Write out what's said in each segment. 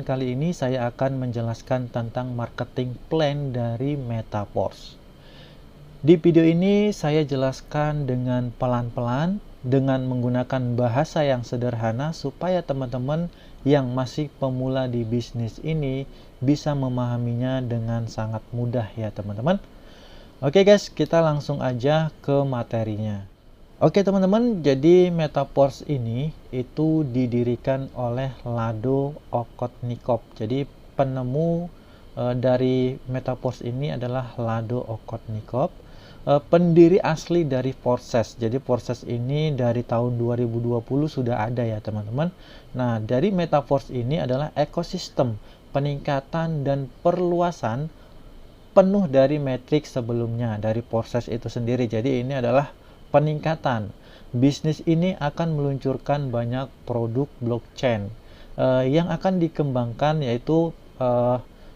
kali ini saya akan menjelaskan tentang marketing plan dari Metaforce. Di video ini saya jelaskan dengan pelan-pelan dengan menggunakan bahasa yang sederhana supaya teman-teman yang masih pemula di bisnis ini bisa memahaminya dengan sangat mudah ya teman-teman. Oke guys, kita langsung aja ke materinya. Oke teman-teman, jadi Metaforce ini itu didirikan oleh Lado Okhotnikov. Jadi penemu dari Metaforce ini adalah Lado Okhotnikov, pendiri asli dari Forces. Jadi Forces ini dari tahun 2020 sudah ada ya teman-teman. Nah, dari Metaforce ini adalah ekosistem peningkatan dan perluasan penuh dari metrik sebelumnya dari Forces itu sendiri. Jadi ini adalah peningkatan. Bisnis ini akan meluncurkan banyak produk blockchain yang akan dikembangkan, yaitu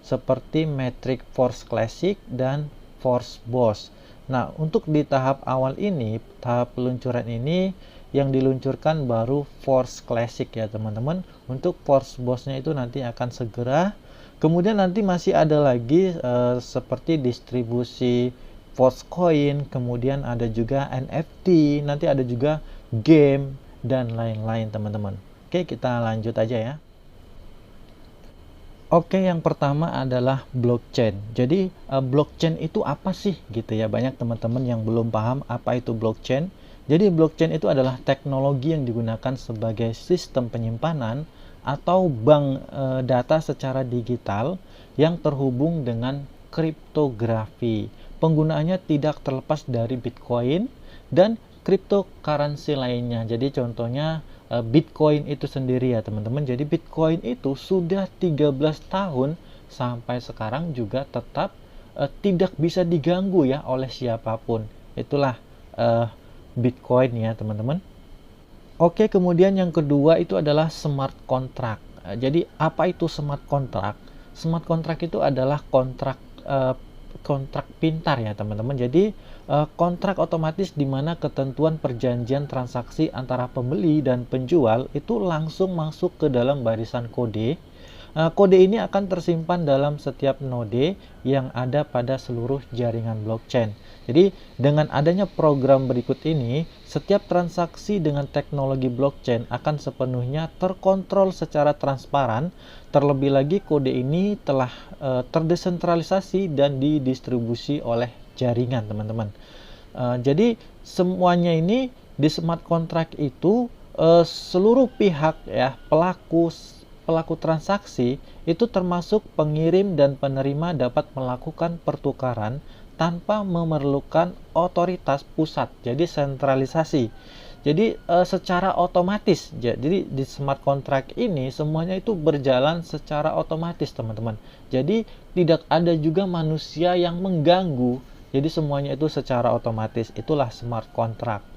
seperti Metric Force Classic dan Force Boss. Nah, untuk di tahap awal ini, tahap peluncuran ini yang diluncurkan baru Force Classic ya teman-teman. Untuk Force Boss-nya itu nanti akan segera. Kemudian nanti masih ada lagi seperti distribusi Force Coin, kemudian ada juga NFT, nanti ada juga game dan lain-lain teman-teman. Oke, kita lanjut aja ya. Oke, yang pertama adalah blockchain. Jadi blockchain itu apa sih gitu ya? Banyak teman-teman yang belum paham apa itu blockchain. Jadi blockchain itu adalah teknologi yang digunakan sebagai sistem penyimpanan atau bank data secara digital yang terhubung dengan kriptografi. Penggunaannya tidak terlepas dari Bitcoin dan cryptocurrency lainnya. Jadi contohnya Bitcoin itu sendiri ya teman-teman. Jadi Bitcoin itu sudah 13 tahun sampai sekarang juga tetap tidak bisa diganggu ya oleh siapapun. Itulah Bitcoin ya teman-teman. Oke, kemudian yang kedua itu adalah smart contract. Jadi apa itu smart contract? Smart contract itu adalah kontrak pintar ya teman-teman. Jadi kontrak otomatis di mana ketentuan perjanjian transaksi antara pembeli dan penjual itu langsung masuk ke dalam barisan kode. Kode ini akan tersimpan dalam setiap node yang ada pada seluruh jaringan blockchain. Jadi dengan adanya program berikut ini, setiap transaksi dengan teknologi blockchain akan sepenuhnya terkontrol secara transparan. Terlebih lagi kode ini telah terdesentralisasi dan didistribusi oleh jaringan teman-teman. Jadi semuanya ini di smart contract itu seluruh pihak ya pelaku transaksi itu termasuk pengirim dan penerima dapat melakukan pertukaran tanpa memerlukan otoritas pusat. Jadi sentralisasi. Jadi secara otomatis. Jadi di smart contract ini semuanya itu berjalan secara otomatis teman-teman. Jadi tidak ada juga manusia yang mengganggu. Jadi semuanya itu secara otomatis. Itulah smart contract.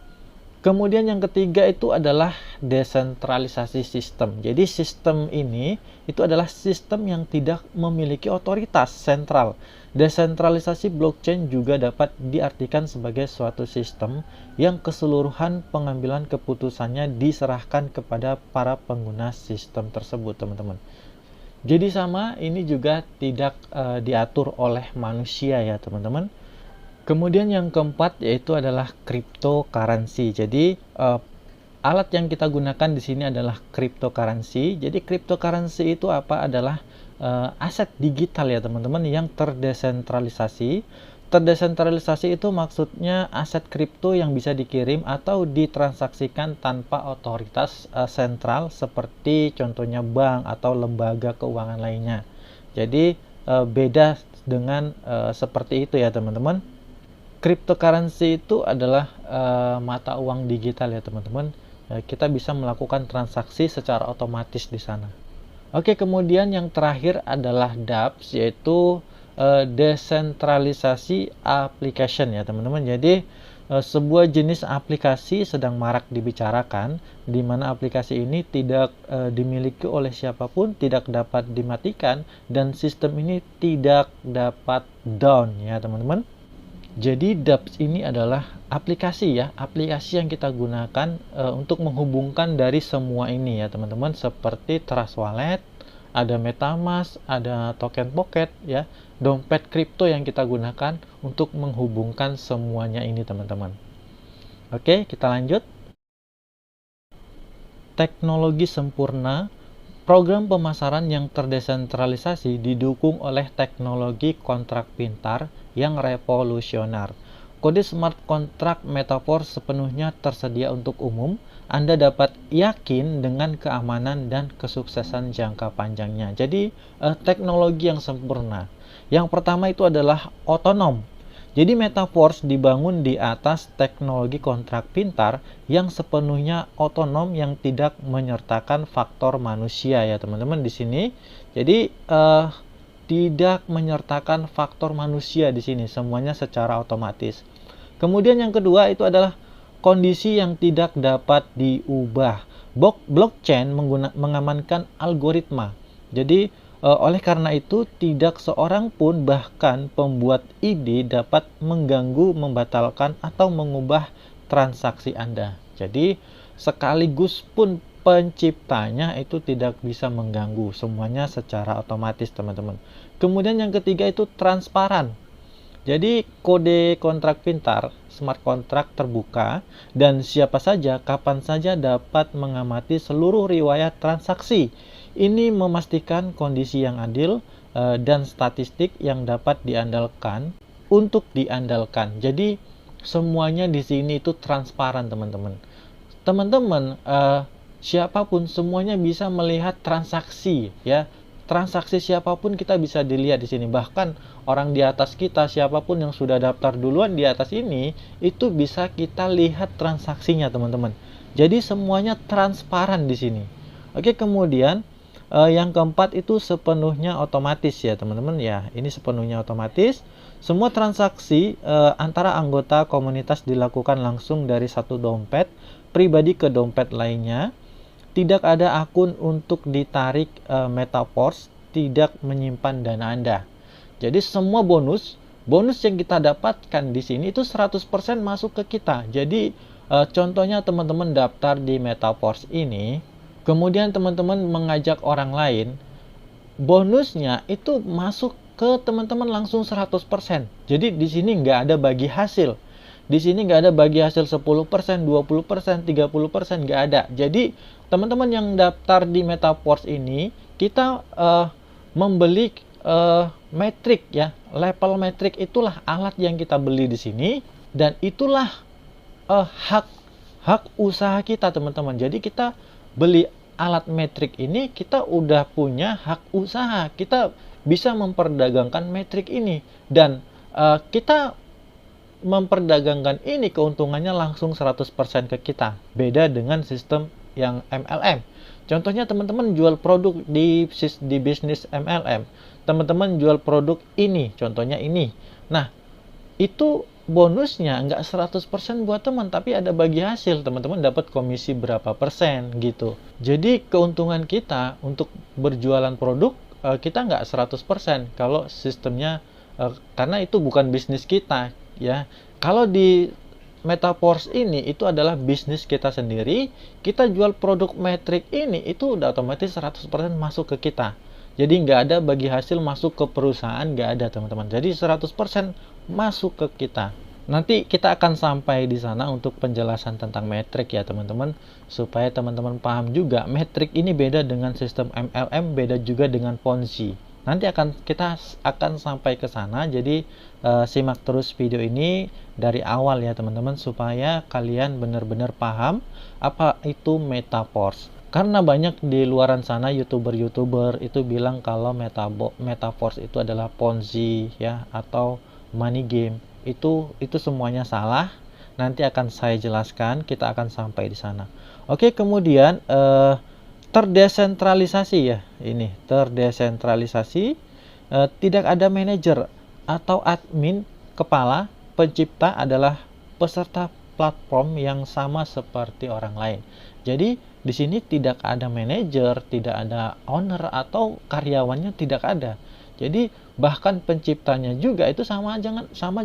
Kemudian yang ketiga itu adalah desentralisasi sistem. Jadi sistem ini itu adalah sistem yang tidak memiliki otoritas sentral. Desentralisasi blockchain juga dapat diartikan sebagai suatu sistem yang keseluruhan pengambilan keputusannya diserahkan kepada para pengguna sistem tersebut, teman-teman. Jadi sama, ini juga tidak diatur oleh manusia ya, teman-teman. Kemudian yang keempat yaitu adalah cryptocurrency. Jadi alat yang kita gunakan di sini adalah cryptocurrency. Jadi cryptocurrency itu apa? Adalah aset digital ya teman-teman yang terdesentralisasi. Terdesentralisasi itu maksudnya aset kripto yang bisa dikirim atau ditransaksikan tanpa otoritas sentral seperti contohnya bank atau lembaga keuangan lainnya. Jadi beda dengan seperti itu ya teman-teman. Cryptocurrency itu adalah mata uang digital ya teman-teman. Kita bisa melakukan transaksi secara otomatis di sana. Oke, kemudian yang terakhir adalah dApps, yaitu desentralisasi application ya teman-teman. Jadi sebuah jenis aplikasi sedang marak dibicarakan, di mana aplikasi ini tidak dimiliki oleh siapapun, tidak dapat dimatikan, dan sistem ini tidak dapat down ya teman-teman. Jadi dApps ini adalah aplikasi ya, aplikasi yang kita gunakan untuk menghubungkan dari semua ini ya teman-teman, seperti Trust Wallet, ada MetaMask, ada token Pocket ya, dompet kripto yang kita gunakan untuk menghubungkan semuanya ini teman-teman. Oke, kita lanjut. Teknologi sempurna, program pemasaran yang terdesentralisasi didukung oleh teknologi kontrak pintar yang revolusioner. Kode smart contract Metaverse sepenuhnya tersedia untuk umum. Anda dapat yakin dengan keamanan dan kesuksesan jangka panjangnya. Jadi, teknologi yang sempurna. Yang pertama itu adalah otonom. Jadi Metaverse dibangun di atas teknologi kontrak pintar yang sepenuhnya otonom yang tidak menyertakan faktor manusia ya teman-teman di sini. Jadi tidak menyertakan faktor manusia di sini, semuanya secara otomatis. Kemudian yang kedua itu adalah kondisi yang tidak dapat diubah. Blockchain mengamankan algoritma. Jadi oleh karena itu, tidak seorang pun bahkan pembuat ide dapat mengganggu, membatalkan, atau mengubah transaksi Anda. Jadi, sekaligus pun penciptanya itu tidak bisa mengganggu. Semuanya secara otomatis, teman-teman. Kemudian yang ketiga itu transparan. Jadi, kode kontrak pintar, smart contract terbuka, dan siapa saja, kapan saja dapat mengamati seluruh riwayat transaksi. Ini memastikan kondisi yang adil dan statistik yang dapat diandalkan untuk diandalkan. Jadi semuanya di sini itu transparan, teman-teman. Teman-teman, siapapun semuanya bisa melihat transaksi, ya. Transaksi siapapun kita bisa dilihat di sini. Bahkan orang di atas kita, siapapun yang sudah daftar duluan di atas ini, itu bisa kita lihat transaksinya, teman-teman. Jadi semuanya transparan di sini. Oke, kemudian yang keempat itu sepenuhnya otomatis ya teman-teman ya. Ini sepenuhnya otomatis. Semua transaksi antara anggota komunitas dilakukan langsung dari satu dompet pribadi ke dompet lainnya. Tidak ada akun untuk ditarik Metaverse, tidak menyimpan dana Anda. Jadi semua bonus yang kita dapatkan di sini itu 100% masuk ke kita. Jadi contohnya teman-teman daftar di Metaverse ini, kemudian teman-teman mengajak orang lain, bonusnya itu masuk ke teman-teman langsung 100%. Jadi di sini nggak ada bagi hasil. Di sini nggak ada bagi hasil 10%, 20%, 30%, nggak ada. Jadi teman-teman yang daftar di Metaverse ini, kita membeli metrik ya. Level metrik itulah alat yang kita beli di sini, dan itulah hak usaha kita teman-teman. Jadi kita beli alat metrik ini, kita udah punya hak usaha, kita bisa memperdagangkan metrik ini, dan kita memperdagangkan ini keuntungannya langsung 100% ke kita. Beda dengan sistem yang MLM. Contohnya teman-teman jual produk di bisnis MLM, teman-teman jual produk ini, contohnya ini. Nah, itu bonusnya nggak 100% buat teman, tapi ada bagi hasil, teman-teman dapat komisi berapa persen gitu. Jadi keuntungan kita untuk berjualan produk, kita nggak 100% kalau sistemnya, karena itu bukan bisnis kita ya. Kalau di Metaverse ini itu adalah bisnis kita sendiri, kita jual produk metrik ini itu udah otomatis 100% masuk ke kita. Jadi nggak ada bagi hasil masuk ke perusahaan, nggak ada teman-teman. Jadi 100% masuk ke kita. Nanti kita akan sampai di sana untuk penjelasan tentang metrik ya teman-teman, supaya teman-teman paham juga metrik ini beda dengan sistem MLM, beda juga dengan Ponzi. Nanti kita akan sampai ke sana. Jadi simak terus video ini dari awal ya teman-teman, supaya kalian benar-benar paham apa itu Metaverse. Karena banyak di luaran sana YouTuber itu bilang kalau Metaverse itu adalah Ponzi ya, atau money game. Itu semuanya salah. Nanti akan saya jelaskan, kita akan sampai di sana. Oke, kemudian terdesentralisasi ya. Ini terdesentralisasi, tidak ada manajer atau admin. Kepala pencipta adalah peserta platform yang sama seperti orang lain. Jadi di sini tidak ada manajer, tidak ada owner atau karyawannya, tidak ada. Jadi bahkan penciptanya juga itu sama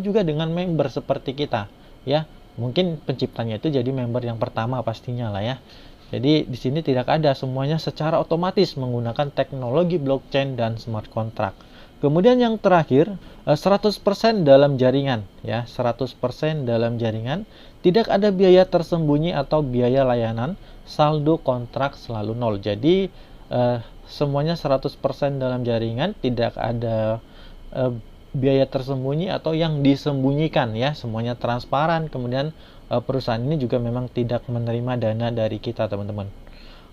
juga dengan member seperti kita ya. Mungkin penciptanya itu jadi member yang pertama pastinya lah ya. Jadi di sini tidak ada, semuanya secara otomatis menggunakan teknologi blockchain dan smart contract. Kemudian yang terakhir, 100% dalam jaringan ya, 100% dalam jaringan, tidak ada biaya tersembunyi atau biaya layanan, saldo kontrak selalu nol. Jadi semuanya 100% dalam jaringan, tidak ada biaya tersembunyi atau yang disembunyikan ya, semuanya transparan. Kemudian perusahaan ini juga memang tidak menerima dana dari kita, teman-teman.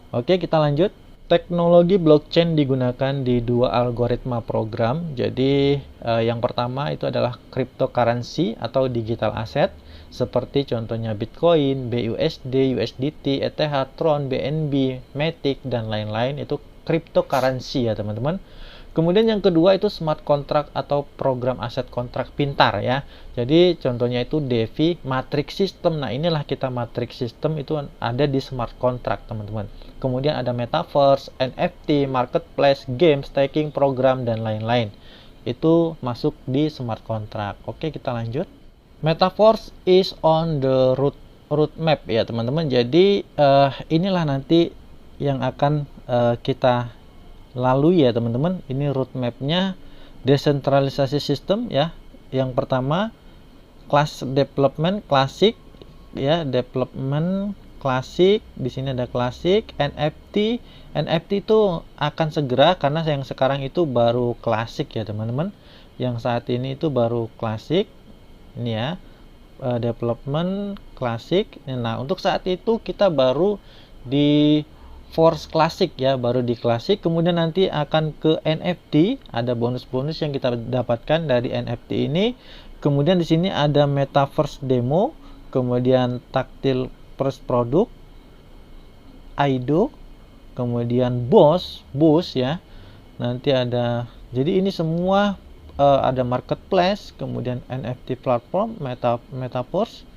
Oke, kita lanjut. Teknologi blockchain digunakan di dua algoritma program. Jadi yang pertama itu adalah cryptocurrency atau digital asset, seperti contohnya Bitcoin, BUSD, USDT, ETH, Tron, BNB, Matic, dan lain-lain. Itu cryptocurrency ya, teman-teman. Kemudian yang kedua itu smart contract atau program aset kontrak pintar ya. Jadi contohnya itu DeFi, matrix system. Nah, inilah kita matrix system itu ada di smart contract, teman-teman. Kemudian ada metaverse, NFT, marketplace, game, staking, program, dan lain-lain. Itu masuk di smart contract. Oke, kita lanjut. Metaverse is on the roadmap ya, teman-teman. Jadi inilah nanti yang akan kita lalu ya, teman-teman. Ini roadmapnya desentralisasi sistem ya. Yang pertama class development klasik ya, development klasik. Di sini ada klasik, NFT. NFT itu akan segera, karena yang sekarang itu baru klasik ya, teman-teman. Yang saat ini itu baru klasik. Ini ya, development klasik. Nah, untuk saat itu kita baru di Force Classic ya, baru di Classic. Kemudian nanti akan ke NFT, ada bonus-bonus yang kita dapatkan dari NFT ini. Kemudian di sini ada Metaverse Demo, kemudian Tactile First Product, IDO, kemudian Boost ya. Nanti ada, jadi ini semua ada marketplace, kemudian NFT platform, Metaverse,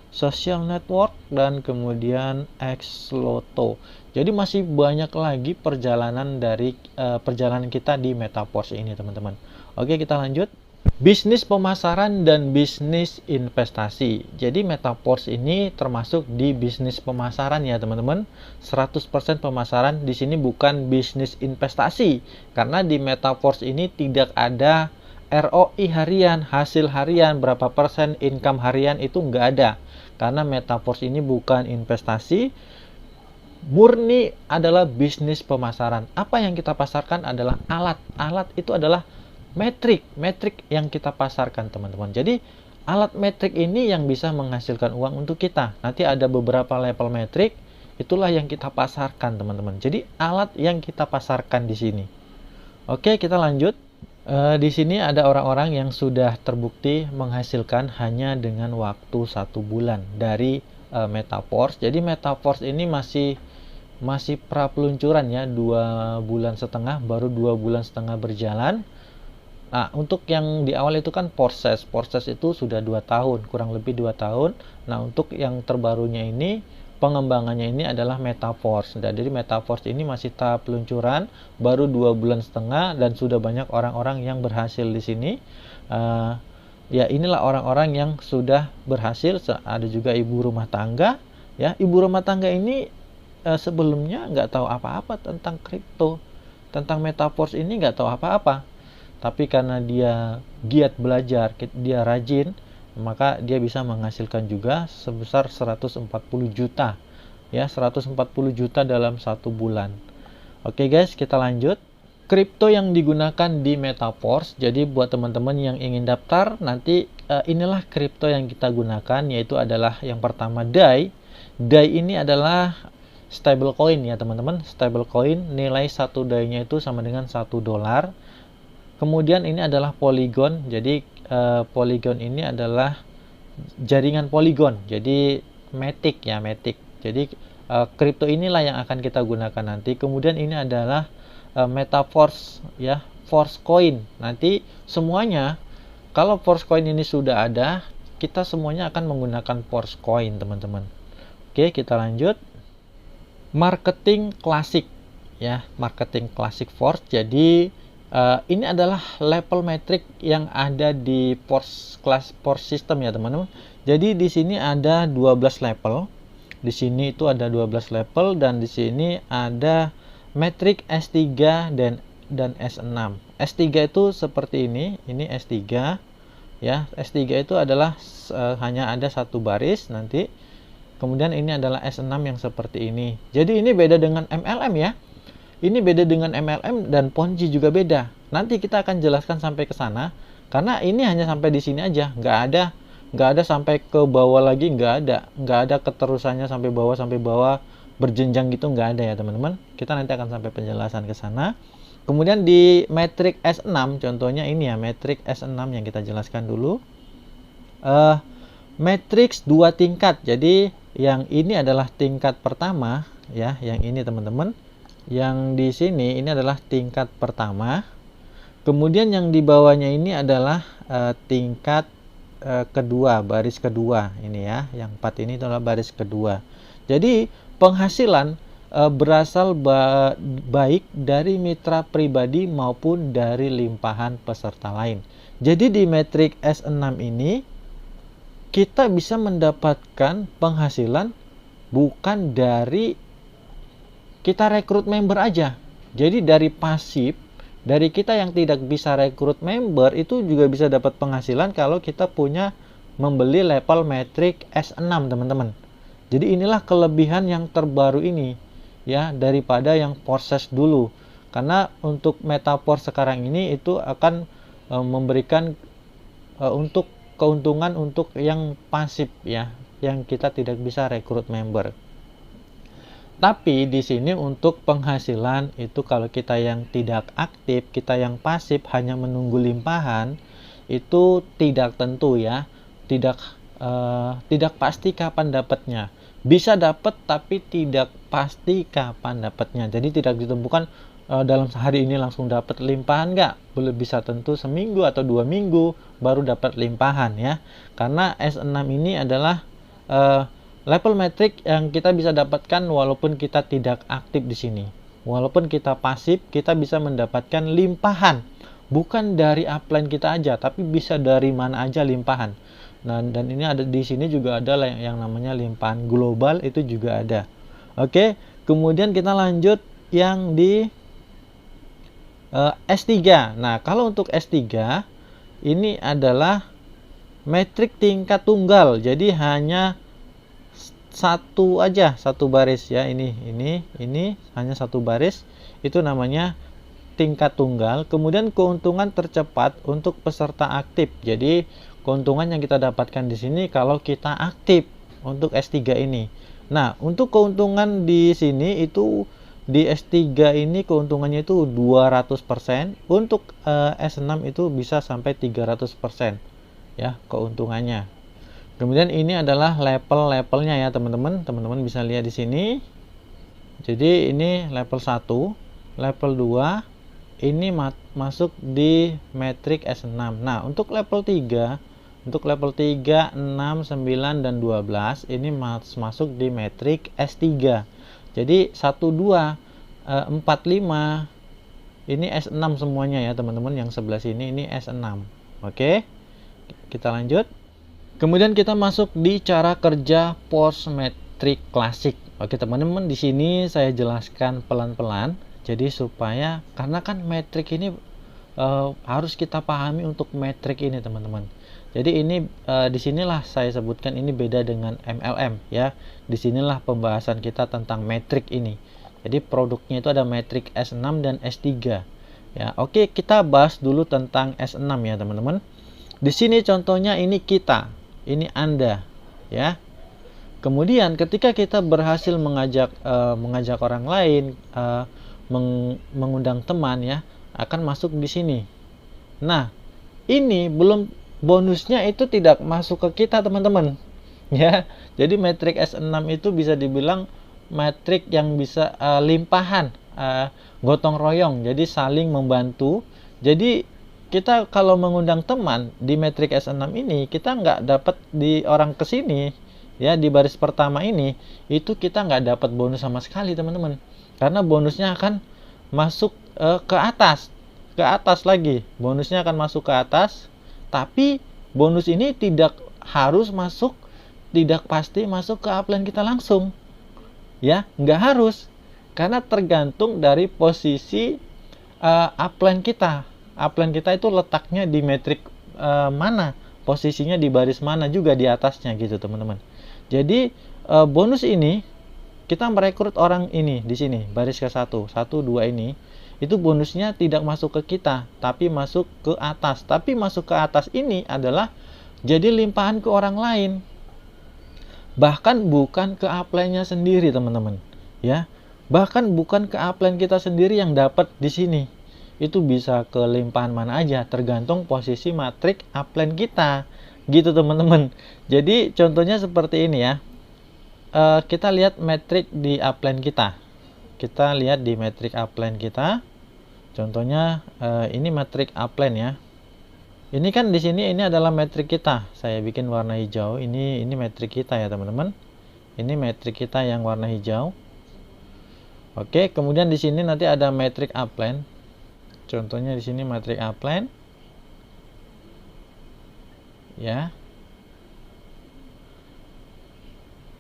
social network, dan kemudian Xloto. Jadi masih banyak lagi perjalanan dari perjalanan kita di Metaverse ini, teman-teman. Oke, kita lanjut. Bisnis pemasaran dan bisnis investasi. Jadi Metaverse ini termasuk di bisnis pemasaran ya, teman-teman. 100% pemasaran. Di sini bukan bisnis investasi, karena di Metaverse ini tidak ada ROI harian, hasil harian, berapa persen income harian, itu nggak ada. Karena Metaverse ini bukan investasi, murni adalah bisnis pemasaran. Apa yang kita pasarkan adalah alat. Alat itu adalah metrik yang kita pasarkan, teman-teman. Jadi alat metrik ini yang bisa menghasilkan uang untuk kita. Nanti ada beberapa level metrik, itulah yang kita pasarkan, teman-teman. Jadi alat yang kita pasarkan di sini. Oke, kita lanjut. Di sini ada orang-orang yang sudah terbukti menghasilkan hanya dengan waktu 1 bulan dari Metaverse. Jadi Metaverse ini masih pra peluncuran ya, 2,5 bulan, baru 2,5 bulan berjalan. Nah, untuk yang di awal itu kan proses itu sudah 2 tahun, kurang lebih 2 tahun. Nah, untuk yang terbarunya ini, pengembangannya ini adalah Metaverse. Jadi Metaverse ini masih tahap peluncuran, baru 2,5 bulan, dan sudah banyak orang-orang yang berhasil di sini. Ya, inilah orang-orang yang sudah berhasil. Ada juga ibu rumah tangga ya. Ibu rumah tangga ini sebelumnya nggak tahu apa-apa tentang kripto, tentang Metaverse ini nggak tahu apa-apa. Tapi karena dia giat belajar, dia rajin, maka dia bisa menghasilkan juga sebesar 140 juta ya, 140 juta dalam 1 bulan. Oke guys, kita lanjut. Kripto yang digunakan di Metaverse. Jadi buat teman-teman yang ingin daftar, nanti inilah kripto yang kita gunakan, yaitu adalah yang pertama DAI. DAI ini adalah stablecoin ya, teman-teman. Stablecoin, nilai 1 DAI-nya itu sama dengan $1. Kemudian ini adalah Polygon. Jadi Polygon ini adalah jaringan Polygon. Jadi Matic ya, Matic. Jadi kripto inilah yang akan kita gunakan nanti. Kemudian ini adalah Metaverse ya, Forcecoin. Nanti semuanya, kalau Forcecoin ini sudah ada, kita semuanya akan menggunakan Forcecoin, teman-teman. Oke, kita lanjut. Marketing klasik ya, marketing klasik Force. Jadi ini adalah level metrik yang ada di Force System ya, teman-teman. Jadi di sini ada 12 level. Di sini itu ada 12 level, dan di sini ada metrik S3 dan S6. S3 itu seperti ini S3 ya. S3 itu adalah hanya ada satu baris nanti. Kemudian ini adalah S6 yang seperti ini. Jadi ini beda dengan MLM ya. Ini beda dengan MLM, dan Ponzi juga beda. Nanti kita akan jelaskan sampai ke sana, karena ini hanya sampai di sini aja, nggak ada sampai ke bawah lagi, nggak ada keterusannya sampai bawah berjenjang gitu, nggak ada ya teman-teman. Kita nanti akan sampai penjelasan ke sana. Kemudian di metrik S6, contohnya ini ya, metrik S6 yang kita jelaskan dulu. Matriks 2 tingkat. Jadi yang ini adalah tingkat pertama ya, yang ini teman-teman. Yang di sini ini adalah tingkat pertama. Kemudian yang di bawahnya ini adalah tingkat kedua, baris kedua ini ya. Yang 4 ini adalah baris kedua. Jadi penghasilan berasal baik dari mitra pribadi maupun dari limpahan peserta lain. Jadi di metrik S6 ini kita bisa mendapatkan penghasilan bukan dari kita rekrut member aja. Jadi dari pasif, dari kita yang tidak bisa rekrut member, itu juga bisa dapat penghasilan kalau kita punya membeli level metrik S6 teman-teman. Jadi inilah kelebihan yang terbaru ini ya, daripada yang proses dulu. Karena untuk Metaport sekarang ini itu akan memberikan untuk keuntungan untuk yang pasif ya, yang kita tidak bisa rekrut member. Tapi di sini untuk penghasilan itu kalau kita yang tidak aktif, kita yang pasif hanya menunggu limpahan, itu tidak tentu ya, tidak pasti kapan dapatnya. Bisa dapat tapi tidak pasti kapan dapatnya. Jadi tidak ditentukan dalam sehari ini langsung dapat limpahan nggak. Belum bisa tentu seminggu atau 2 minggu baru dapat limpahan ya. Karena S6 ini adalah level metrik yang kita bisa dapatkan walaupun kita tidak aktif di sini. Walaupun kita pasif, kita bisa mendapatkan limpahan. Bukan dari upline kita aja, tapi bisa dari mana aja limpahan. Nah, dan ini ada di sini juga ada yang namanya limpahan global, itu juga ada. Oke, kemudian kita lanjut yang di S3. Nah, kalau untuk S3 ini adalah metrik tingkat tunggal. Jadi hanya satu aja, satu baris ya, ini hanya satu baris, itu namanya tingkat tunggal. Kemudian keuntungan tercepat untuk peserta aktif. Jadi keuntungan yang kita dapatkan di sini kalau kita aktif untuk S3 ini. Nah, untuk keuntungan di sini itu di S3 ini keuntungannya itu 200%, untuk S6 itu bisa sampai 300% ya keuntungannya. Kemudian ini adalah level-levelnya ya teman-teman. Teman-teman bisa lihat di sini. Jadi ini level 1, level 2 ini masuk di metrik S6. Nah, untuk level 3, 6, 9 dan 12 ini masuk di metrik S3. Jadi 1, 2, 4, 5 ini S6 semuanya ya teman-teman. Yang sebelah sini ini S6. Oke. Kita lanjut. Kemudian kita masuk di cara kerja post metrik klasik. Oke teman-teman, di sini saya jelaskan pelan-pelan. Jadi supaya, karena kan metrik ini harus kita pahami untuk metrik ini teman-teman. Jadi ini disinilah saya sebutkan ini beda dengan MLM ya. Disinilah pembahasan kita tentang metrik ini. Jadi produknya itu ada metrik S6 dan S3. Ya, oke, kita bahas dulu tentang S6 ya teman-teman. Di sini contohnya ini kita. Ini Anda ya. Kemudian ketika kita berhasil mengajak orang lain, mengundang teman ya, akan masuk di sini. Nah, ini belum bonusnya itu tidak masuk ke kita teman-teman ya. Jadi metrik S6 itu bisa dibilang metrik yang bisa limpahan, gotong royong, jadi saling membantu. Jadi kita kalau mengundang teman di metrik S6 ini, kita nggak dapat di orang kesini ya, di baris pertama ini itu kita nggak dapat bonus sama sekali teman-teman, karena bonusnya akan masuk ke atas lagi, bonusnya akan masuk ke atas. Tapi bonus ini tidak harus masuk tidak pasti masuk ke upline kita langsung. Ya, nggak harus. Karena tergantung dari posisi upline kita. Upline kita itu letaknya di metrik mana, posisinya di baris mana juga di atasnya gitu teman-teman. Jadi bonus ini kita merekrut orang ini di sini baris ke 1, 2 ini, itu bonusnya tidak masuk ke kita tapi masuk ke atas. Tapi masuk ke atas ini adalah jadi limpahan ke orang lain, bahkan bukan ke upline-nya sendiri teman-teman ya, bahkan bukan ke upline kita sendiri yang dapat di sini. Itu bisa ke limpahan mana aja tergantung posisi matrik upline kita gitu teman-teman. Jadi contohnya seperti ini ya. Kita lihat metrik di upline kita. Kita lihat di metrik upline kita. Contohnya ini metrik upline ya. Ini kan di sini ini adalah metrik kita. Saya bikin warna hijau. Ini metrik kita ya teman-teman. Ini metrik kita yang warna hijau. Oke, kemudian di sini nanti ada metrik upline. Contohnya di sini metrik upline. Ya.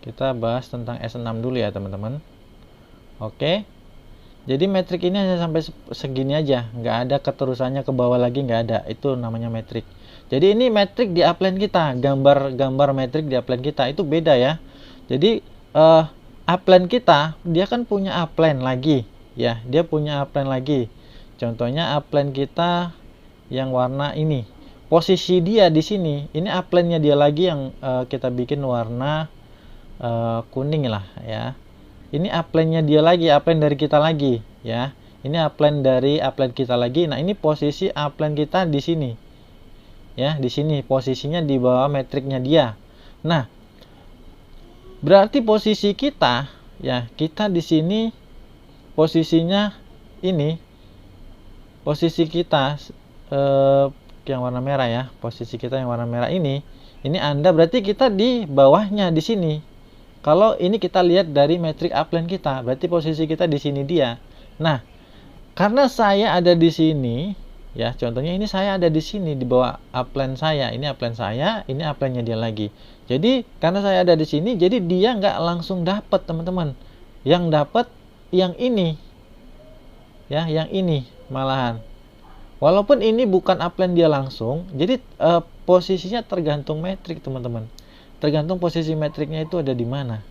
Kita bahas tentang S6 dulu ya teman-teman. Oke. Jadi metrik ini hanya sampai segini aja, nggak ada keterusannya ke bawah lagi, nggak ada. Itu namanya metrik. Jadi ini metrik di upline kita, gambar metrik di upline kita itu beda ya. Jadi upline kita dia kan punya upline lagi, ya. Dia punya upline lagi. Contohnya upline kita yang warna ini. Posisi dia di sini, ini upline-nya dia lagi yang kita bikin warna kuning lah ya. Ini upline-nya dia lagi, upline dari kita lagi ya. Ini upline dari upline kita lagi. Nah, ini posisi upline kita di sini. Ya, di sini posisinya di bawah metriknya dia. Nah, berarti posisi kita ya, kita di sini posisinya ini. Posisi kita yang warna merah ya. Posisi kita yang warna merah ini Anda berarti kita di bawahnya di sini. Kalau ini kita lihat dari metrik upline kita, berarti posisi kita di sini dia. Nah, karena saya ada di sini, ya contohnya ini saya ada di sini di bawah upline saya. Ini upline saya, ini upline-nya dia lagi. Jadi karena saya ada di sini, jadi dia nggak langsung dapat teman-teman. Yang dapat yang ini, ya yang ini malahan. Walaupun ini bukan upline dia langsung, jadi posisinya tergantung metrik teman-teman. Tergantung posisi metriknya itu ada di mana.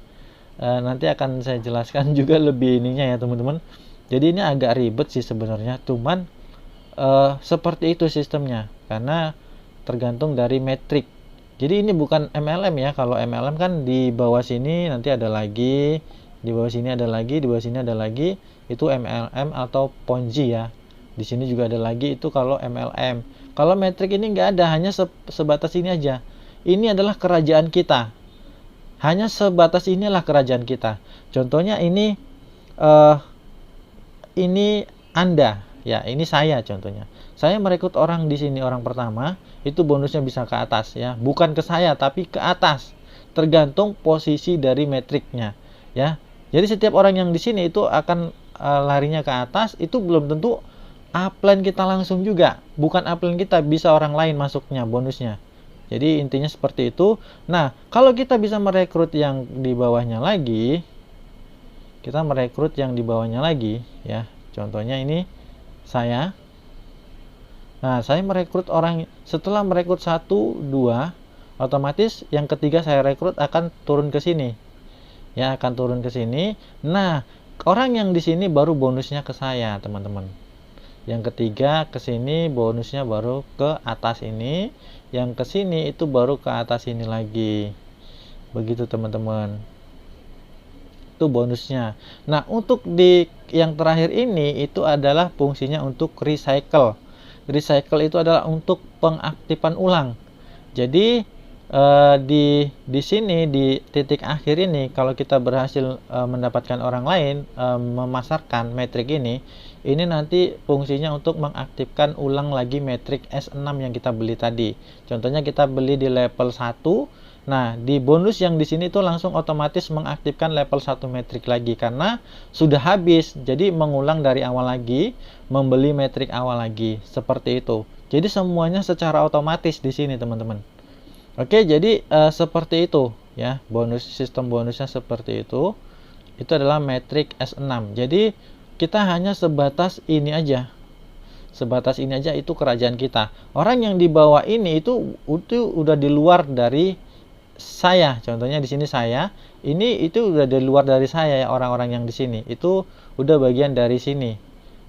Nanti akan saya jelaskan juga lebih ininya ya teman-teman. Jadi ini agak ribet sih sebenarnya, cuman seperti itu sistemnya karena tergantung dari metrik. Jadi ini bukan MLM ya. Kalau MLM kan di bawah sini nanti ada lagi, di bawah sini ada lagi, di bawah sini ada lagi. Itu MLM atau Ponzi ya. Di sini juga ada lagi, itu kalau MLM. Kalau metrik ini nggak ada, hanya sebatas ini aja. Ini adalah kerajaan kita. Hanya sebatas inilah kerajaan kita. Contohnya ini Anda, ya ini saya contohnya. Saya merekrut orang di sini, orang pertama, itu bonusnya bisa ke atas ya, bukan ke saya tapi ke atas. Tergantung posisi dari metriknya, ya. Jadi setiap orang yang di sini itu akan larinya ke atas, itu belum tentu upline kita langsung juga. Bukan upline kita, bisa orang lain masuknya bonusnya. Jadi intinya seperti itu. Nah, kalau kita bisa merekrut yang di bawahnya lagi, kita merekrut yang di bawahnya lagi ya. Contohnya ini saya. Nah, saya merekrut orang, setelah merekrut 1, 2, otomatis yang ketiga saya rekrut akan turun ke sini. Ya, akan turun ke sini. Nah, orang yang di sini baru bonusnya ke saya, teman-teman. Yang ketiga ke sini bonusnya baru ke atas ini, yang ke sini itu baru ke atas ini lagi. Begitu teman-teman. Itu bonusnya. Nah, untuk di yang terakhir ini itu adalah fungsinya untuk recycle. Recycle itu adalah untuk pengaktifan ulang. Jadi di sini di titik akhir ini kalau kita berhasil mendapatkan orang lain memasarkan metrik ini nanti fungsinya untuk mengaktifkan ulang lagi metrik S6 yang kita beli tadi. Contohnya kita beli di level 1. Nah, di bonus yang di sini itu langsung otomatis mengaktifkan level 1 metrik lagi karena sudah habis. Jadi mengulang dari awal lagi, membeli metrik awal lagi. Seperti itu. Jadi semuanya secara otomatis di sini, teman-teman. Oke, jadi seperti itu ya, sistem bonusnya seperti itu adalah metrik S6. Jadi kita hanya sebatas ini aja, itu kerajaan kita. Orang yang di bawah ini itu udah di luar dari saya. Contohnya di sini saya, itu udah di luar dari saya ya, orang-orang yang di sini itu udah bagian dari sini.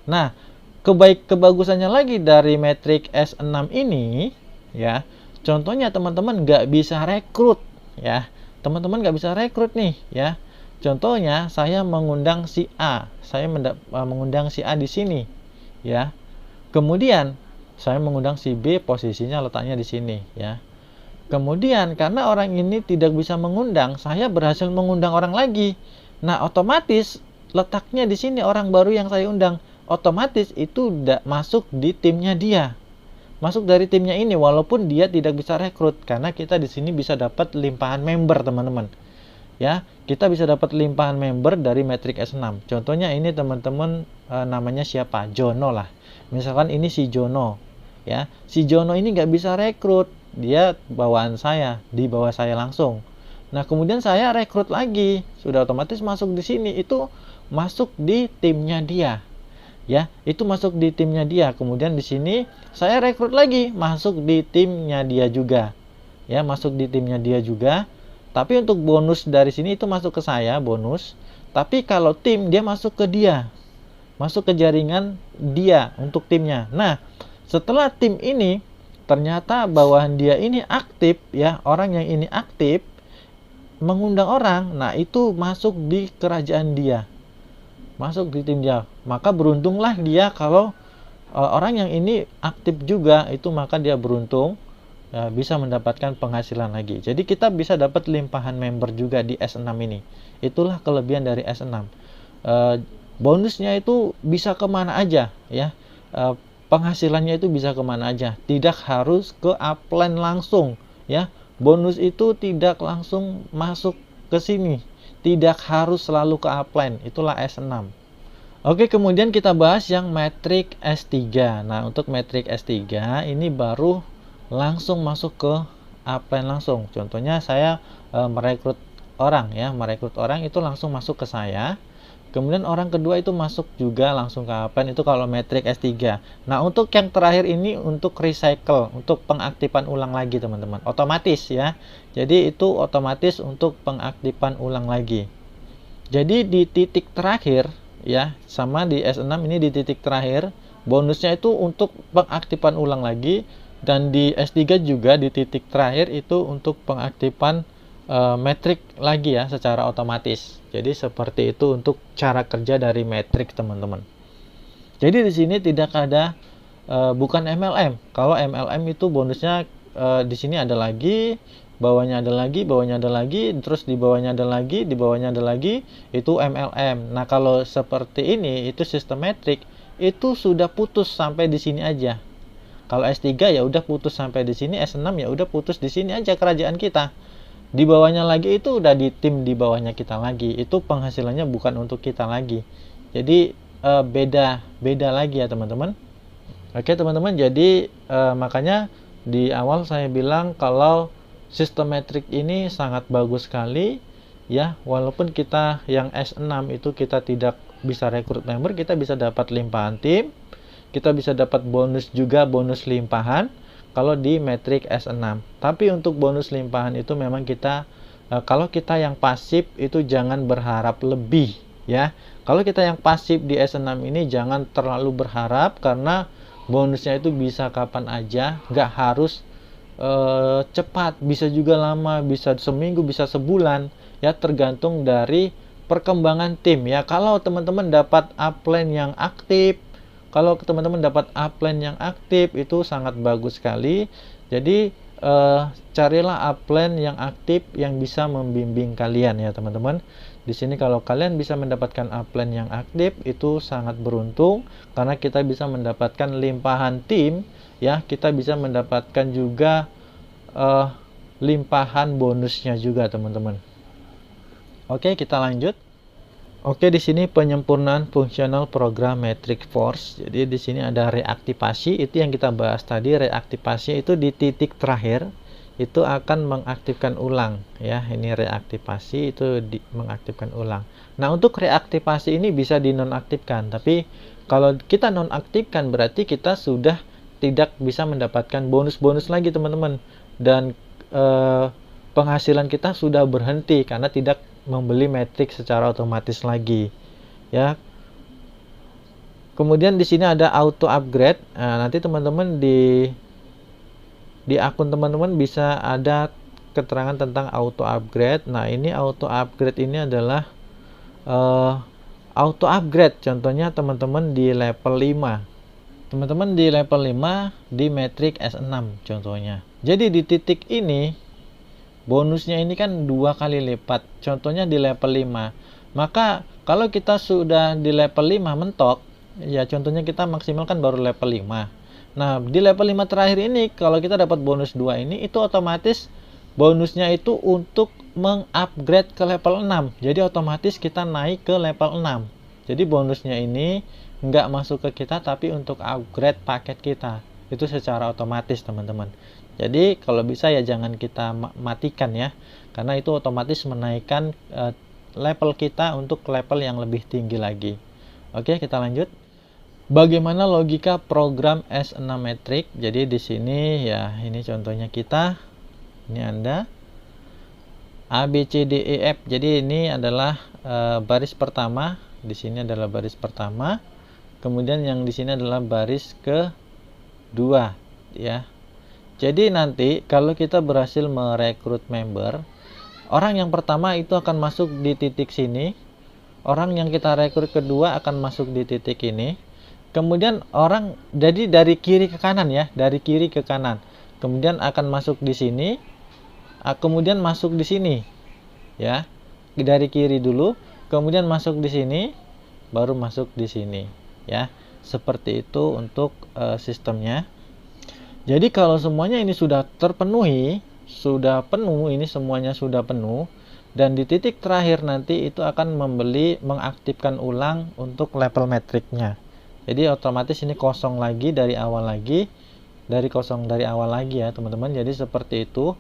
Nah, kebagusannya lagi dari metrik S6 ini ya, contohnya teman-teman nggak bisa rekrut ya, teman-teman nggak bisa rekrut nih ya. Contohnya saya mengundang si A, mengundang si A di sini ya, kemudian saya mengundang si B, posisinya letaknya di sini ya. Kemudian karena orang ini tidak bisa mengundang, saya berhasil mengundang orang lagi. Nah, otomatis letaknya di sini orang baru yang saya undang, otomatis itu udah masuk di timnya dia, masuk dari timnya ini, walaupun dia tidak bisa rekrut, karena kita di sini bisa dapat limpahan member teman-teman ya. Kita bisa dapat limpahan member dari metrik S6. Contohnya ini teman-teman, namanya siapa, Jono lah, misalkan ini si Jono ya. Si Jono ini nggak bisa rekrut, dia bawaan saya, di bawah saya langsung. Nah, kemudian saya rekrut lagi, sudah otomatis masuk di sini, itu masuk di timnya dia ya, itu masuk di timnya dia. Kemudian di sini saya rekrut lagi, masuk di timnya dia juga ya, masuk di timnya dia juga. Tapi untuk bonus dari sini itu masuk ke saya, bonus. Tapi kalau tim, dia masuk ke dia, masuk ke jaringan dia untuk timnya. Nah, setelah tim ini ternyata bawahan dia ini aktif ya, orang yang ini aktif mengundang orang, nah itu masuk di kerajaan dia, masuk di tim dia. Maka beruntunglah dia kalau orang yang ini aktif juga, itu maka dia beruntung ya, bisa mendapatkan penghasilan lagi. Jadi kita bisa dapat limpahan member juga di S6 ini. Itulah kelebihan dari S6. Bonusnya itu bisa kemana aja ya, penghasilannya itu bisa kemana aja, tidak harus ke upline langsung ya. Bonus itu tidak langsung masuk ke sini, tidak harus selalu ke upline. Itulah S6. Oke, kemudian kita bahas yang metrik S3. Nah, untuk metrik S3 ini baru langsung masuk ke upline langsung. Contohnya saya merekrut orang ya, merekrut orang itu langsung masuk ke saya. Kemudian orang kedua itu masuk juga langsung ke upline, itu kalau metrik S3. Nah, untuk yang terakhir ini untuk recycle, untuk pengaktifan ulang lagi teman-teman, otomatis ya. Jadi itu otomatis untuk pengaktifan ulang lagi. Jadi di titik terakhir ya, sama di S6 ini di titik terakhir, bonusnya itu untuk pengaktifan ulang lagi. Dan di S3 juga di titik terakhir itu untuk pengaktifan metrik lagi ya, secara otomatis. Jadi seperti itu untuk cara kerja dari metrik teman-teman. Jadi di sini tidak ada bukan MLM. Kalau MLM itu bonusnya di sini ada lagi, bawahnya ada lagi, bawahnya ada lagi, terus di bawahnya ada lagi, di bawahnya ada lagi, itu MLM. Nah, kalau seperti ini itu sistem metrik, itu sudah putus sampai di sini aja. Kalau S3 ya udah putus sampai di sini, S6 ya udah putus di sini aja kerajaan kita. Di bawahnya lagi itu udah di tim di bawahnya kita lagi. Itu penghasilannya bukan untuk kita lagi. Jadi beda lagi ya teman-teman. Oke teman-teman, jadi makanya di awal saya bilang kalau sistem metrik ini sangat bagus sekali ya. Walaupun kita yang S6 itu kita tidak bisa rekrut member, kita bisa dapat limpahan tim, kita bisa dapat bonus juga, bonus limpahan kalau di metrik S6. Tapi untuk bonus limpahan itu memang kita kalau kita yang pasif itu jangan berharap lebih ya. Kalau kita yang pasif di S6 ini jangan terlalu berharap, karena bonusnya itu bisa kapan aja, nggak harus cepat, bisa juga lama, bisa seminggu, bisa sebulan ya, tergantung dari perkembangan tim ya. Kalau teman-teman dapat upline yang aktif, kalau teman-teman dapat upline yang aktif itu sangat bagus sekali. Jadi carilah upline yang aktif yang bisa membimbing kalian ya teman-teman. Di sini kalau kalian bisa mendapatkan upline yang aktif itu sangat beruntung, karena kita bisa mendapatkan limpahan tim ya, kita bisa mendapatkan juga limpahan bonusnya juga teman-teman. Oke, kita lanjut. Oke, di sini penyempurnaan fungsional program Metric Force. Jadi di sini ada reaktivasi, itu yang kita bahas tadi. Reaktivasi itu di titik terakhir itu akan mengaktifkan ulang ya. Ini reaktivasi, itu mengaktifkan ulang. Nah, untuk reaktivasi ini bisa dinonaktifkan, tapi kalau kita nonaktifkan berarti kita sudah tidak bisa mendapatkan bonus-bonus lagi teman-teman, dan penghasilan kita sudah berhenti karena tidak membeli matrix secara otomatis lagi ya. Kemudian di sini ada auto upgrade. Nah, nanti teman-teman di akun teman-teman bisa ada keterangan tentang auto upgrade. Nah, ini auto upgrade ini adalah auto upgrade. Contohnya teman-teman di level 5. Teman-teman di level 5 di matrix S6 contohnya. Jadi di titik ini bonusnya ini kan 2 kali lipat. Contohnya di level 5. Maka kalau kita sudah di level 5 mentok, ya contohnya kita maksimalkan baru level 5. Nah, di level 5 terakhir ini kalau kita dapat bonus 2 ini, itu otomatis bonusnya itu untuk mengupgrade ke level 6. Jadi otomatis kita naik ke level 6. Jadi bonusnya ini nggak masuk ke kita, tapi untuk upgrade paket kita. Itu secara otomatis teman-teman. Jadi kalau bisa ya jangan kita matikan ya, karena itu otomatis menaikkan level kita untuk level yang lebih tinggi lagi. Oke, kita lanjut. Bagaimana logika program S6 Matrix? Jadi di sini ya, ini contohnya kita. Ini Anda A B C D E F. Jadi ini adalah baris pertama. Di sini adalah baris pertama. Kemudian yang di sini adalah baris kedua ya. Jadi nanti kalau kita berhasil merekrut member, orang yang pertama itu akan masuk di titik sini. Orang yang kita rekrut kedua akan masuk di titik ini. Kemudian orang, jadi dari kiri ke kanan ya, dari kiri ke kanan. Kemudian akan masuk di sini, kemudian masuk di sini, ya. Dari kiri dulu, kemudian masuk di sini, baru masuk di sini, ya. Seperti itu untuk sistemnya. Jadi kalau semuanya ini sudah terpenuhi, sudah penuh, ini semuanya sudah penuh, dan di titik terakhir nanti itu akan mengaktifkan ulang untuk level matrixnya. Jadi otomatis ini kosong lagi dari awal lagi, dari awal lagi ya teman-teman. Jadi seperti itu.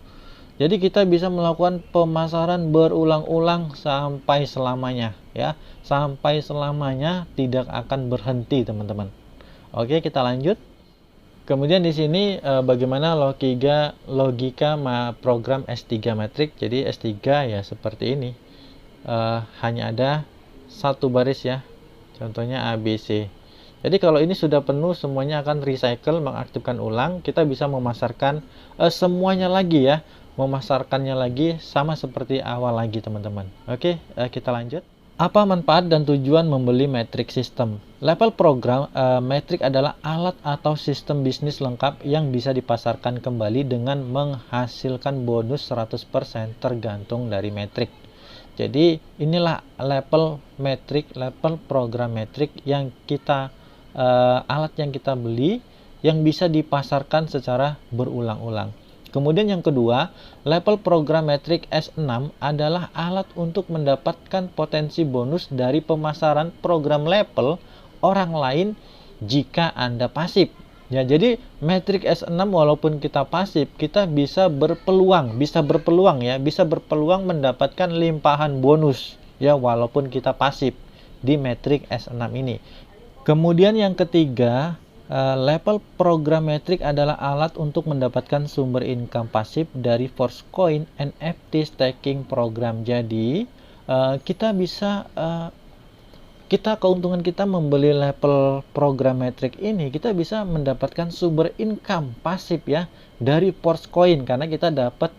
Jadi kita bisa melakukan pemasaran berulang-ulang sampai selamanya ya, sampai selamanya, tidak akan berhenti teman-teman. Oke, kita lanjut. Kemudian di sini bagaimana logika program S3 Matrix. Jadi S3 ya seperti ini, hanya ada satu baris ya, contohnya ABC. Jadi kalau ini sudah penuh, semuanya akan recycle, mengaktifkan ulang. Kita bisa memasarkan semuanya lagi ya, memasarkannya lagi sama seperti awal lagi teman-teman. Oke, kita lanjut. Apa manfaat dan tujuan membeli matrix system? Level program matrix adalah alat atau sistem bisnis lengkap yang bisa dipasarkan kembali dengan menghasilkan bonus 100% tergantung dari matrix. Jadi inilah level matrix, level program matrix yang kita alat yang kita beli yang bisa dipasarkan secara berulang-ulang. Kemudian yang kedua, level program matrix S6 adalah alat untuk mendapatkan potensi bonus dari pemasaran program level orang lain jika Anda pasif. Ya, jadi matrix S6 walaupun kita pasif, kita bisa berpeluang mendapatkan limpahan bonus ya walaupun kita pasif di matrix S6 ini. Kemudian yang ketiga, level program matrix adalah alat untuk mendapatkan sumber income pasif dari Force Coin NFT staking program. Jadi kita bisa keuntungan kita membeli level program matrix ini, kita bisa mendapatkan sumber income pasif ya dari Force Coin, karena kita dapat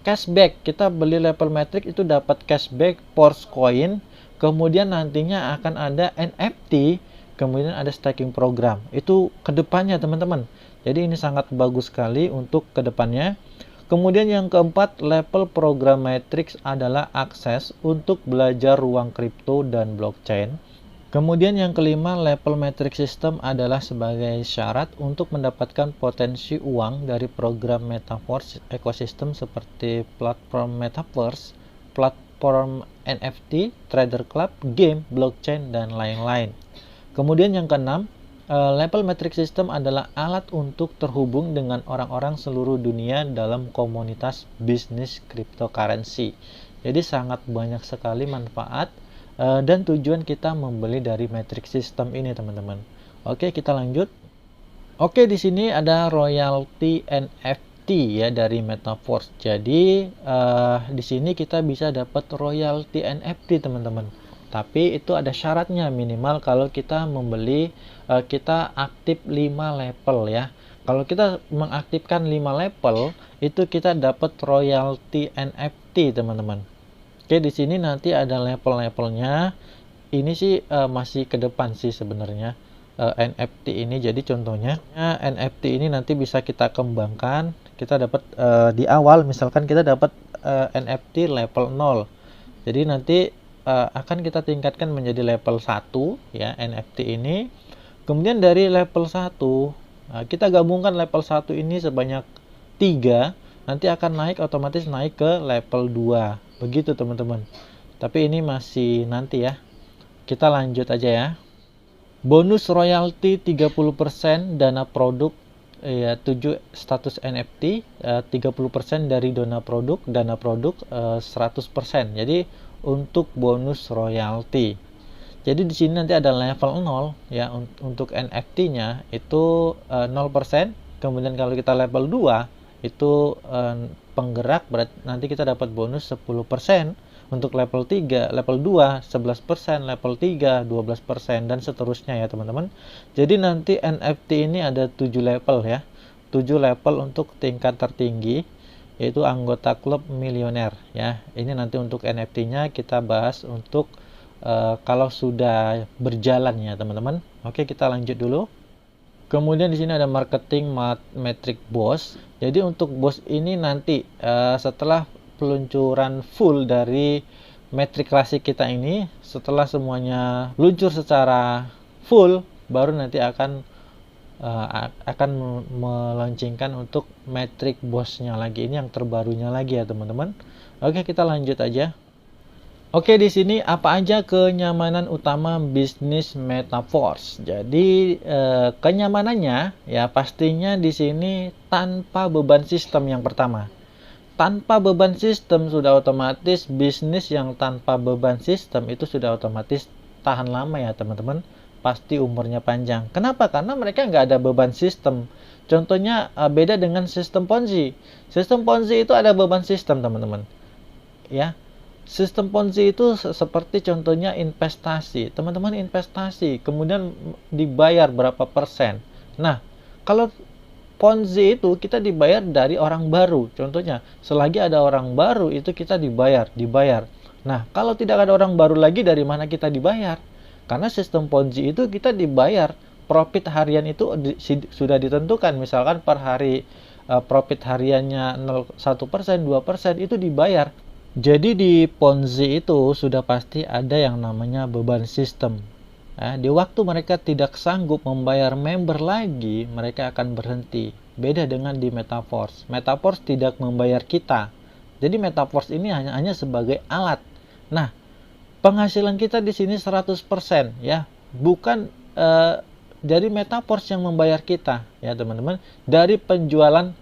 cashback. Kita beli level matrix itu dapat cashback Force Coin, kemudian nantinya akan ada NFT, kemudian ada staking program. Itu kedepannya teman-teman. Jadi ini sangat bagus sekali untuk kedepannya. Kemudian yang keempat, level program matrix adalah akses untuk belajar ruang kripto dan blockchain. Kemudian yang kelima, level matrix system adalah sebagai syarat untuk mendapatkan potensi uang dari program metaverse ekosistem seperti platform metaverse, platform NFT, trader club, game, blockchain, dan lain-lain. Kemudian yang keenam, Level Metric System adalah alat untuk terhubung dengan orang-orang seluruh dunia dalam komunitas bisnis cryptocurrency. Jadi sangat banyak sekali manfaat dan tujuan kita membeli dari Metric System ini, teman-teman. Oke, kita lanjut. Oke, di sini ada royalty NFT ya dari Metaverse. Jadi di sini kita bisa dapat royalty NFT, teman-teman. Tapi itu ada syaratnya, minimal kalau kita membeli kita aktif 5 level ya. Kalau kita mengaktifkan 5 level, itu kita dapat royalty NFT, teman-teman. Oke, di sini nanti ada level-levelnya. Ini sih masih ke depan sih sebenarnya. NFT ini, jadi contohnya NFT ini nanti bisa kita kembangkan. Kita dapat di awal misalkan kita dapat NFT level 0, jadi nanti akan kita tingkatkan menjadi level 1 ya NFT ini. Kemudian dari level 1 kita gabungkan level 1 ini sebanyak 3, nanti akan naik, otomatis naik ke level 2 begitu, teman-teman. Tapi ini masih nanti ya, kita lanjut aja ya. Bonus royalti 30% dana produk ya, 7 status NFT, 30% dari dana produk 100%. Jadi untuk bonus royalti. Jadi di sini nanti ada level 0 ya, untuk NFT-nya itu 0%. Kemudian kalau kita level 2 itu penggerak, berarti nanti kita dapat bonus 10%. Untuk level 3, level 2 11%, level 3 12%, dan seterusnya ya, teman-teman. Jadi nanti NFT ini ada 7 level ya. 7 level untuk tingkat tertinggi, yaitu anggota klub milioner ya. Ini nanti untuk NFT-nya kita bahas untuk kalau sudah berjalan ya, teman-teman. Oke, kita lanjut dulu. Kemudian di sini ada marketing metric boss. Jadi untuk boss ini nanti setelah peluncuran full dari metrik klasik kita ini, setelah semuanya luncur secara full, baru nanti akan melaunchingkan untuk metrik bossnya lagi. Ini yang terbarunya lagi ya, teman-teman. Oke, kita lanjut aja. Oke, di sini apa aja kenyamanan utama bisnis Metaverse. Jadi kenyamanannya ya pastinya di sini tanpa beban sistem yang pertama. Tanpa beban sistem sudah otomatis, bisnis yang tanpa beban sistem itu sudah otomatis tahan lama ya, teman-teman. Pasti umurnya panjang. Kenapa? Karena mereka nggak ada beban sistem. Contohnya beda dengan sistem Ponzi. Sistem Ponzi itu ada beban sistem, teman-teman. Ya, sistem Ponzi itu seperti contohnya investasi. Teman-teman investasi, kemudian dibayar berapa persen. Nah, kalau Ponzi itu kita dibayar dari orang baru. Contohnya, selagi ada orang baru itu kita dibayar. Nah, kalau tidak ada orang baru lagi, dari mana kita dibayar? Karena sistem Ponzi itu kita dibayar. Profit harian itu sudah ditentukan. Misalkan per hari profit hariannya 1%, 2% itu dibayar. Jadi di Ponzi itu sudah pasti ada yang namanya beban sistem. Di waktu mereka tidak sanggup membayar member lagi, mereka akan berhenti. Beda dengan di Metaverse. Metaverse tidak membayar kita. Jadi Metaverse ini hanya sebagai alat. Nah, penghasilan kita di sini 100% ya. Bukan dari Metaverse yang membayar kita ya, teman-teman. Dari penjualan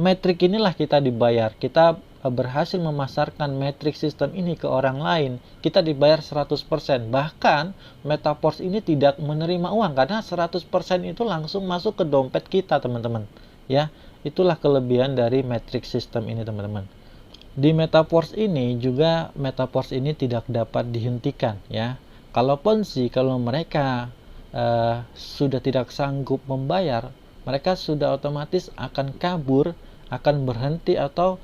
metrik inilah kita dibayar. Kita berhasil memasarkan metrik sistem ini ke orang lain, kita dibayar 100%. Bahkan Metaverse ini tidak menerima uang karena 100% itu langsung masuk ke dompet kita, teman-teman. Ya, itulah kelebihan dari metrik sistem ini, teman-teman. Di Metaverse ini juga, Metaverse ini tidak dapat dihentikan ya. Kalau Ponzi, kalau mereka sudah tidak sanggup membayar, mereka sudah otomatis akan kabur, akan berhenti atau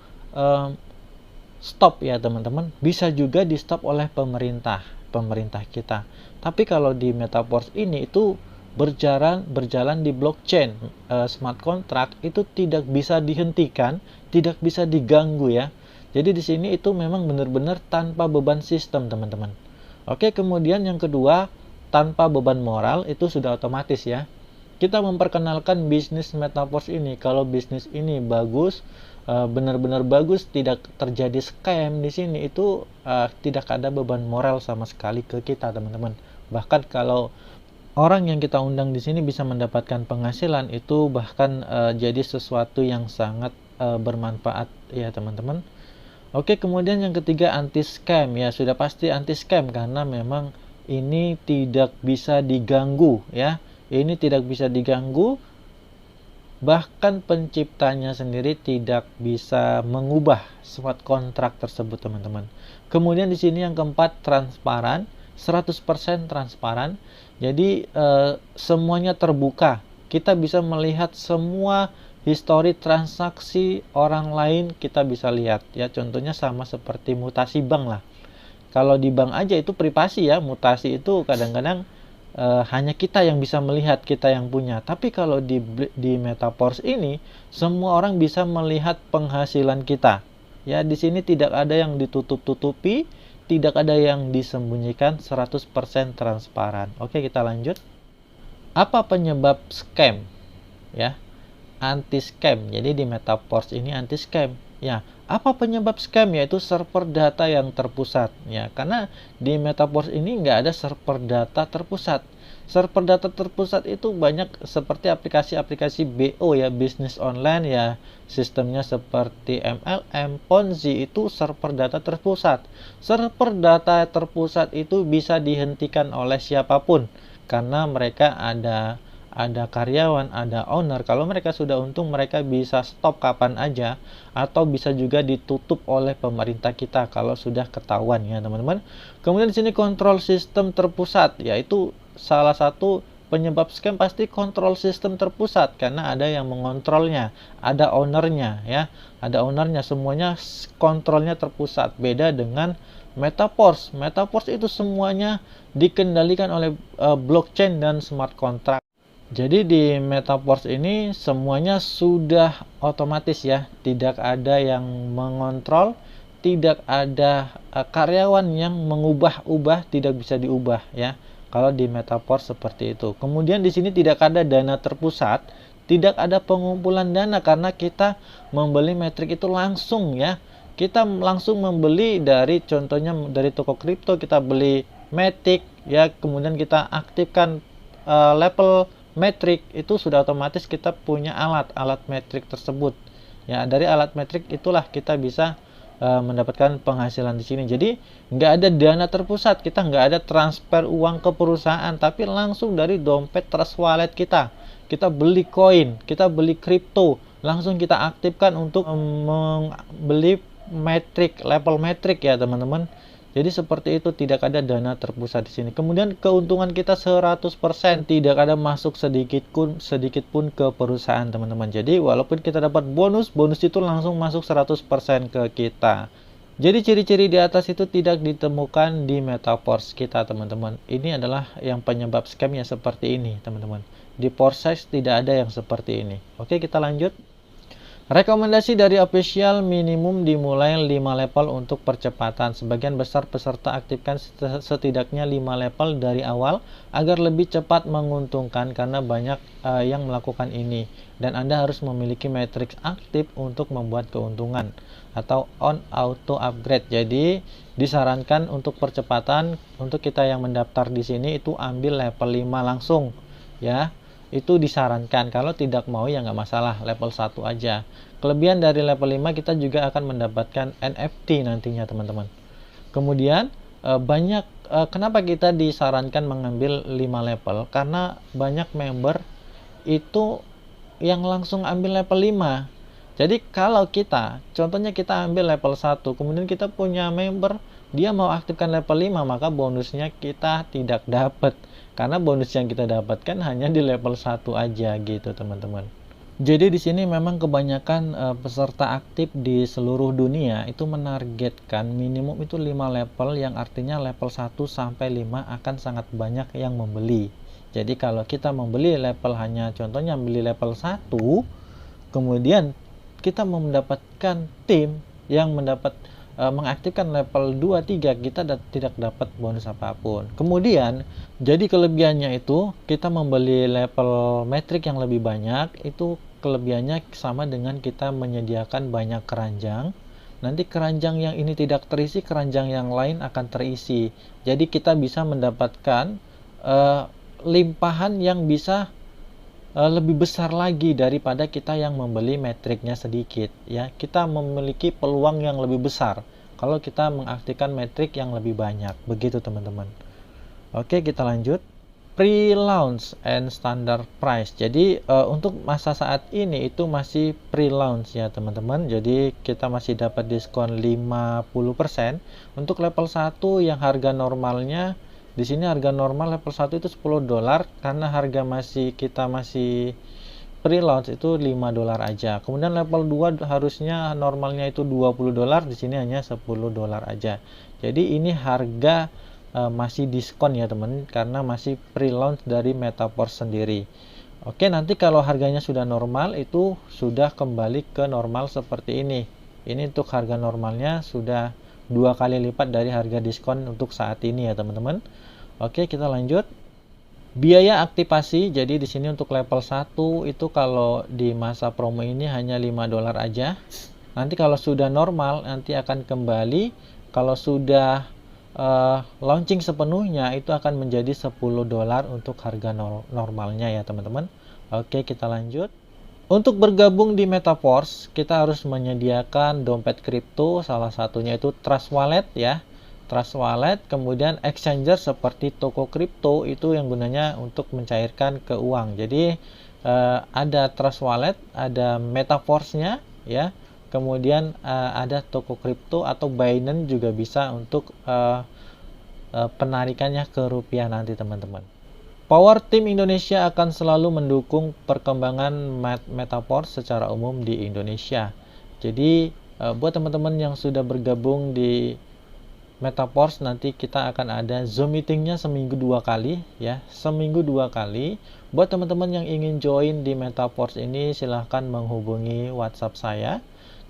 stop ya, teman-teman. Bisa juga di stop oleh pemerintah kita. Tapi kalau di Metaverse ini itu berjalan di blockchain, smart contract itu tidak bisa dihentikan, tidak bisa diganggu ya. Jadi di sini itu memang benar-benar tanpa beban sistem, teman-teman. Oke, kemudian yang kedua, tanpa beban moral, itu sudah otomatis ya. Kita memperkenalkan bisnis Metaverse ini. Kalau bisnis ini bagus, benar-benar bagus, tidak terjadi scam di sini, itu tidak ada beban moral sama sekali ke kita, teman-teman. Bahkan kalau orang yang kita undang di sini bisa mendapatkan penghasilan, itu bahkan jadi sesuatu yang sangat bermanfaat ya teman-teman. Oke, kemudian yang ketiga anti scam ya, sudah pasti anti scam karena memang ini tidak bisa diganggu ya. Ini tidak bisa diganggu, bahkan penciptanya sendiri tidak bisa mengubah smart kontrak tersebut teman-teman. Kemudian di sini yang keempat transparan, 100% transparan. Jadi semuanya terbuka. Kita bisa melihat semua histori transaksi orang lain, kita bisa lihat ya. Contohnya sama seperti mutasi bank lah. Kalau di bank aja itu privasi ya, mutasi itu kadang-kadang hanya kita yang bisa melihat, kita yang punya. Tapi kalau di Metaverse ini semua orang bisa melihat penghasilan kita. Ya, di sini tidak ada yang ditutup-tutupi, tidak ada yang disembunyikan, 100% transparan. Oke, kita lanjut. Apa penyebab scam? Ya, anti scam. Jadi di Metaverse ini anti scam. Ya, apa penyebab scam? Yaitu server data yang terpusat. Ya, karena di Metaverse ini nggak ada server data terpusat. Server data terpusat itu banyak seperti aplikasi-aplikasi BO ya, bisnis online ya, sistemnya seperti MLM, Ponzi, itu server data terpusat. Server data terpusat itu bisa dihentikan oleh siapapun karena mereka ada karyawan, ada owner. Kalau mereka sudah untung, mereka bisa stop kapan aja, atau bisa juga ditutup oleh pemerintah kita kalau sudah ketahuan ya teman-teman. Kemudian di sini kontrol sistem terpusat, yaitu salah satu penyebab scam pasti kontrol sistem terpusat karena ada yang mengontrolnya, ada ownernya ya, ada ownernya, semuanya kontrolnya terpusat. Beda dengan Metaverse. Metaverse itu semuanya dikendalikan oleh blockchain dan smart contract. Jadi di Metaverse ini semuanya sudah otomatis ya, tidak ada yang mengontrol, tidak ada karyawan yang mengubah-ubah, tidak bisa diubah ya. Kalau di Metaverse seperti itu. Kemudian di sini tidak ada dana terpusat, tidak ada pengumpulan dana karena kita membeli metrik itu langsung ya. Kita langsung membeli dari, contohnya dari toko kripto, kita beli Matic ya, kemudian kita aktifkan level metrik, itu sudah otomatis kita punya alat metrik tersebut ya. Dari alat metrik itulah kita bisa mendapatkan penghasilan di sini. Jadi nggak ada dana terpusat, kita nggak ada transfer uang ke perusahaan, tapi langsung dari dompet Trust Wallet kita. Kita beli koin, kita beli kripto, langsung kita aktifkan untuk membeli metrik, level metrik ya teman-teman. Jadi seperti itu, tidak ada dana terpusat di sini. Kemudian keuntungan kita 100%, tidak ada masuk sedikit pun ke perusahaan teman-teman. Jadi walaupun kita dapat bonus itu langsung masuk 100% ke kita. Jadi ciri-ciri di atas itu tidak ditemukan di Metaverse kita teman-teman. Ini adalah yang penyebab scamnya seperti ini teman-teman. Di Foresight tidak ada yang seperti ini. Oke, kita lanjut. Rekomendasi dari official, minimum dimulai 5 level untuk percepatan. Sebagian besar peserta aktifkan setidaknya 5 level dari awal agar lebih cepat menguntungkan karena banyak yang melakukan ini. Dan Anda harus memiliki matriks aktif untuk membuat keuntungan atau on auto upgrade. Jadi disarankan untuk percepatan, untuk kita yang mendaftar di sini itu ambil level 5 langsung ya. Itu disarankan. Kalau tidak mau ya nggak masalah, level 1 aja. Kelebihan dari level 5, kita juga akan mendapatkan NFT nantinya teman-teman. Kemudian kenapa kita disarankan mengambil 5 level? Karena banyak member itu yang langsung ambil level 5. Jadi kalau kita, contohnya kita ambil level 1, kemudian kita punya member, dia mau aktifkan level 5, maka bonusnya kita tidak dapat. Karena bonus yang kita dapatkan hanya di level 1 aja gitu teman-teman. Jadi di sini memang kebanyakan peserta aktif di seluruh dunia itu menargetkan minimum itu 5 level, yang artinya level 1 sampai 5 akan sangat banyak yang membeli. Jadi kalau kita membeli level, hanya contohnya beli level 1, kemudian kita mendapatkan tim yang mengaktifkan level 2, 3, kita tidak dapat bonus apapun. Kemudian jadi kelebihannya itu kita membeli level metrik yang lebih banyak, itu kelebihannya sama dengan kita menyediakan banyak keranjang. Nanti keranjang yang ini tidak terisi, keranjang yang lain akan terisi. Jadi kita bisa mendapatkan limpahan yang bisa lebih besar lagi daripada kita yang membeli metriknya sedikit ya. Kita memiliki peluang yang lebih besar kalau kita mengaktifkan metrik yang lebih banyak, begitu teman-teman. Oke, kita lanjut. Pre-launch and standard price. Jadi untuk masa saat ini itu masih pre-launch ya teman-teman. Jadi kita masih dapat diskon 50%. Untuk level 1 yang harga normalnya di sini, harga normal level 1 itu $10, karena harga kita masih pre-launch itu $5 aja. Kemudian level 2 harusnya normalnya itu $20, di sini hanya $10 aja. Jadi ini harga masih diskon ya teman, karena masih pre-launch dari Metaverse sendiri. Oke, nanti kalau harganya sudah normal itu sudah kembali ke normal seperti ini. Ini untuk harga normalnya sudah 2 kali lipat dari harga diskon untuk saat ini ya teman-teman. Oke, kita lanjut. Biaya aktivasi, jadi di sini untuk level 1 itu kalau di masa promo ini hanya $5 aja. Nanti kalau sudah normal nanti akan kembali, kalau sudah launching sepenuhnya itu akan menjadi $10 untuk harga normalnya ya teman-teman. Oke, kita lanjut. Untuk bergabung di Metaverse kita harus menyediakan dompet kripto, salah satunya itu Trust Wallet ya. Trust Wallet, kemudian exchanger seperti toko kripto itu yang gunanya untuk mencairkan ke uang. Jadi ada Trust Wallet, ada Metaverse-nya ya. Kemudian ada toko kripto atau Binance juga bisa untuk penarikannya ke rupiah nanti teman-teman. Power Team Indonesia akan selalu mendukung perkembangan Metaverse secara umum di Indonesia. Jadi buat teman-teman yang sudah bergabung di Metaverse, nanti kita akan ada Zoom meetingnya seminggu 2 kali ya, seminggu 2 kali. Buat teman-teman yang ingin join di Metaverse ini silahkan menghubungi WhatsApp saya.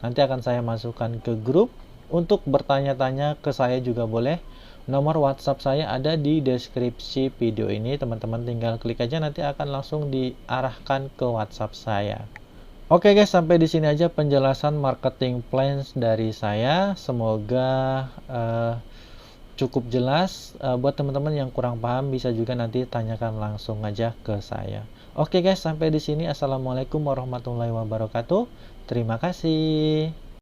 Nanti akan saya masukkan ke grup. Untuk bertanya-tanya ke saya juga boleh. Nomor WhatsApp saya ada di deskripsi video ini. Teman-teman tinggal klik aja, nanti akan langsung diarahkan ke WhatsApp saya. Oke guys, sampai di sini aja penjelasan marketing plans dari saya. Semoga cukup jelas. Buat teman-teman yang kurang paham bisa juga nanti tanyakan langsung aja ke saya. Oke guys, sampai di sini. Assalamualaikum warahmatullahi wabarakatuh. Terima kasih.